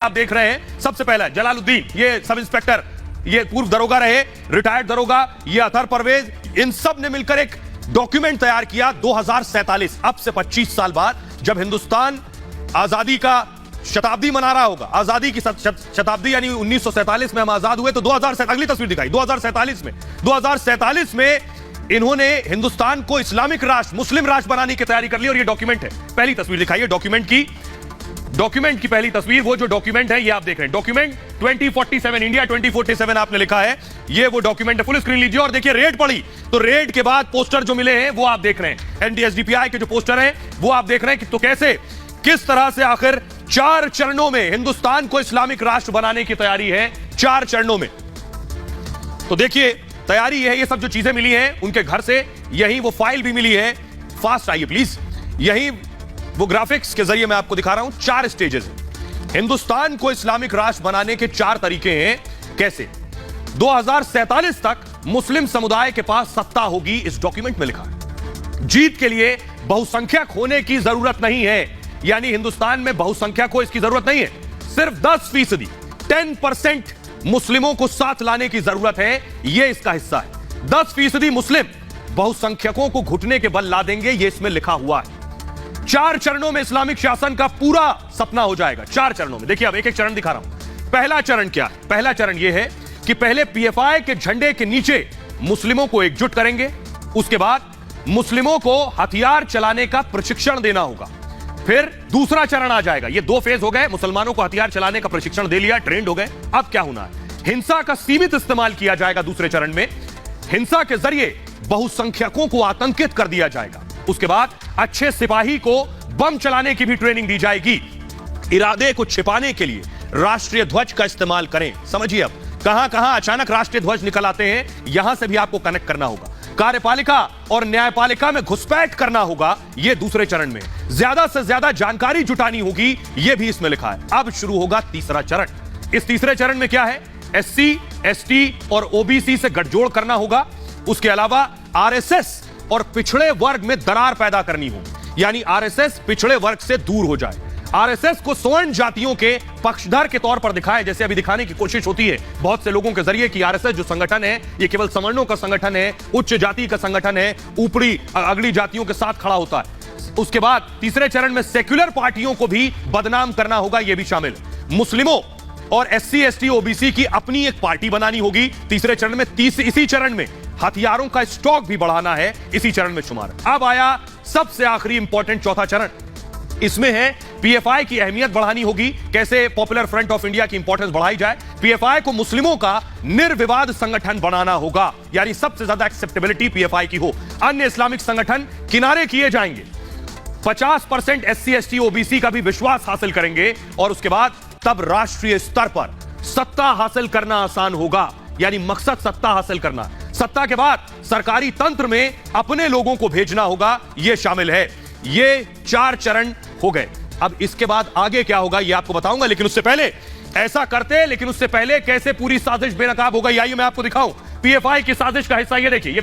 आप देख रहे हैं सबसे पहला जलालुद्दीन, ये सब इंस्पेक्टर, ये पूर्व दरोगा रहे, रिटायर्ड दरोगा, ये अतहर परवेज, इन सब ने मिलकर एक डॉक्यूमेंट तैयार किया 2047, अब से 25 साल बाद, जब हिंदुस्तान आजादी का शताब्दी मना रहा होगा। आजादी की शताब्दी यानी 1947 में हम आजाद हुए, तो 2047, अगली तस्वीर दिखाई, 2047 में इन्होंने हिंदुस्तान को इस्लामिक राष्ट्र, मुस्लिम राष्ट्र बनाने की तैयारी कर ली। और ये डॉक्यूमेंट है, पहली तस्वीर दिखाई है डॉक्यूमेंट की पहली तस्वीर, वो जो डॉक्यूमेंट है ये आप देख रहे हैं, डॉक्यूमेंट 2047, इंडिया 2047 आपने लिखा है, ये वो डॉक्यूमेंट है। फुल स्क्रीन लीजिए और देखिए रेड पड़ी, तो रेड के बाद पोस्टर जो मिले हैं वो आप देख रहे हैं, एनडीएसडीपीआई के जो पोस्टर हैं वो आप देख रहे हैं कि तो कैसे, किस तरह से आखिर 4 चरणों में हिंदुस्तान को इस्लामिक राष्ट्र बनाने की तैयारी है, 4 चरणों में। तो देखिए तैयारी है, ये सब जो चीजें मिली हैं उनके घर से, यही वो फाइल भी मिली है। फास्ट आइए प्लीज, यही वो ग्राफिक्स के जरिए मैं आपको दिखा रहा हूं। 4 स्टेजेस हैं, हिंदुस्तान को इस्लामिक राष्ट्र बनाने के 4 तरीके हैं। कैसे 2047 तक मुस्लिम समुदाय के पास सत्ता होगी, इस डॉक्यूमेंट में लिखा है। जीत के लिए बहुसंख्यक होने की जरूरत नहीं है, यानी हिंदुस्तान में बहुसंख्यक हो इसकी जरूरत नहीं है, सिर्फ 10%, 10% मुस्लिमों को साथ लाने की जरूरत है, यह इसका हिस्सा है। 10% मुस्लिम बहुसंख्यकों को घुटने के बल ला देंगे, यह इसमें लिखा हुआ है। 4 चरणों में इस्लामिक शासन का पूरा सपना हो जाएगा, 4 चरणों में। देखिए अब एक एक चरण दिखा रहा हूं। पहला चरण क्या है? पहला चरण यह है कि पहले पीएफआई के झंडे के नीचे मुस्लिमों को एकजुट करेंगे, उसके बाद मुस्लिमों को हथियार चलाने का प्रशिक्षण देना होगा। फिर दूसरा चरण आ जाएगा, ये 2 फेज हो गए, मुसलमानों को हथियार चलाने का प्रशिक्षण दे लिया, ट्रेंड हो गए। अब क्या होना है? हिंसा का सीमित इस्तेमाल किया जाएगा दूसरे चरण में, हिंसा के जरिए बहुसंख्यकों को आतंकित कर दिया जाएगा। उसके बाद अच्छे सिपाही को बम चलाने की भी ट्रेनिंग दी जाएगी। इरादे को छिपाने के लिए राष्ट्रीय ध्वज का इस्तेमाल करें। समझिए अब कहां कहां अचानक राष्ट्रीय ध्वज निकल आते हैं, यहां से भी आपको कनेक्ट करना होगा। कार्यपालिका और न्यायपालिका में घुसपैठ करना होगा, यह दूसरे चरण में। ज्यादा से ज्यादा जानकारी जुटानी होगी, यह भी इसमें लिखा है। अब शुरू होगा तीसरा चरण। इस तीसरे चरण में क्या है? एससी, एसटी और ओबीसी से गठजोड़ करना होगा। उसके अलावा आरएसएस और पिछड़े वर्ग में दरार पैदा करनी होगी, यानी आरएसएस पिछड़े वर्ग से दूर हो जाए। आरएसएस को स्वर्ण जातियों के पक्षधर के तौर पर दिखाए, जैसे अभी दिखाने की कोशिश होती है बहुत से लोगों के जरिए कि आरएसएस जो संगठन है ये केवल सवर्णों का संगठन है, उच्च जाति का संगठन है, ऊपरी अगली जातियों के साथ खड़ा होता है। उसके बाद तीसरे चरण में सेक्युलर पार्टियों को भी बदनाम करना होगा, यह भी शामिल। मुस्लिमों और एससी, एसटी, ओबीसी की अपनी एक पार्टी बनानी होगी तीसरे चरण में। इसी चरण में हथियारों का स्टॉक भी बढ़ाना है, इसी चरण में शुमार। अब आया सबसे आखिरी इंपॉर्टेंट चौथा चरण, इसमें है पीएफआई की अहमियत बढ़ानी होगी। कैसे पॉपुलर फ्रंट ऑफ इंडिया की इंपॉर्टेंस बढ़ाई जाए? पीएफआई को मुस्लिमों का निर्विवाद संगठन बनाना होगा, यानी सबसे ज्यादा एक्सेप्टेबिलिटी पीएफआई की हो, अन्य इस्लामिक संगठन किनारे किए जाएंगे। 50% एससी, एसटी, ओबीसी का भी विश्वास हासिल करेंगे, और उसके बाद तब राष्ट्रीय स्तर पर सत्ता हासिल करना आसान होगा, यानी मकसद सत्ता हासिल करना। सत्ता के बाद सरकारी तंत्र में अपने लोगों को भेजना होगा, यह शामिल है। ये 4 चरण हो गए। अब इसके बाद आगे क्या होगा यह आपको बताऊंगा, लेकिन उससे पहले ऐसा करते, लेकिन उससे पहले कैसे पूरी साजिश बेनकाब हो गई, आइए मैं आपको दिखाऊं। पीएफआई की साजिश का हिस्सा ये देखिए, ये